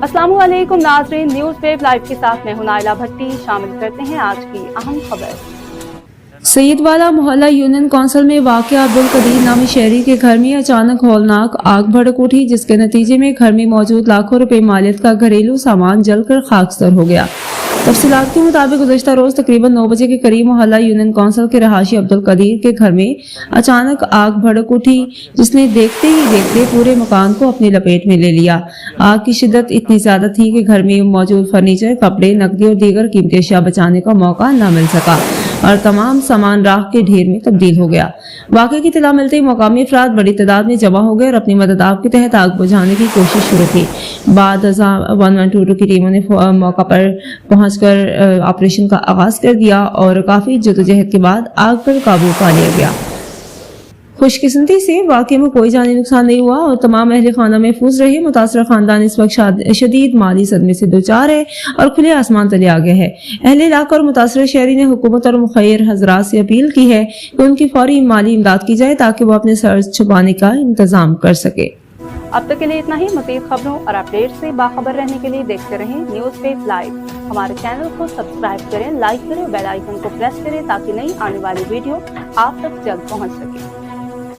अस्सलाम वालेकुम नाज़रीन, न्यूज़ वेब लाइव के साथ मैं हूं नाइला भट्टी। शामिल करते हैं आज की अहम खबर। सईदवाला मोहल्ला यूनियन कौंसिल में वाक़या अब्दुल कदीर नामी शहरी के घर में अचानक हौलनाक आग भड़क उठी, जिसके नतीजे में घर में मौजूद लाखों रुपए मालियत का घरेलू सामान जलकर खाकसर हो गया। तफसीलात के मुताबिक गुज़श्ता रोज तकरीबन 9 बजे के करीब मोहल्ला यूनियन कौंसिल के रहाशी अब्दुल कदीर के घर में अचानक आग भड़क उठी, जिसने देखते ही देखते पूरे मकान को अपनी लपेट में ले लिया। आग की शिद्दत इतनी ज्यादा थी कि घर में मौजूद फर्नीचर, कपड़े, नकदी और दीगर कीमती अशिया बचाने का मौका न मिल सका और तमाम सामान राख के ढेर में तब्दील हो गया। वाक़े की इत्तला मिलते ही मकामी अफराद बड़ी तादाद में जमा हो गए और अपनी मदद आप के तहत आग बुझाने की कोशिश शुरू की। बाद 1122 की टीमों ने मौका पर पहुंचकर ऑपरेशन का आगाज कर दिया और काफी जद्दोजहद के बाद आग पर काबू पा लिया गया। खुशकिस्मती से वाक़े में कोई जानी नुकसान नहीं हुआ और तमाम अहले खाना महफूज रहे। मुतासरा खानदान इस वक्त शदीद माली सदमे से दोचार है और खुले आसमान तले आ गया है। अहले इलाका और मुतासरा शहरी ने हुकूमत और मुखैर हजरात से अपील की है कि उनकी फौरी माली इमदाद की जाए ताकि वो अपने सर छुपाने का इंतजाम कर सके। अब तक के लिए इतना ही। मज़ीद खबरों और अपडेट से बाखबर रहने के लिए देखते रहें न्यूज़ वेब लाइव। हमारे चैनल को सब्सक्राइब करें, लाइक करें, बेल आइकन को प्रेस करें ताकि नई आने वाली वीडियो आप तक जल्द पहुंच सके।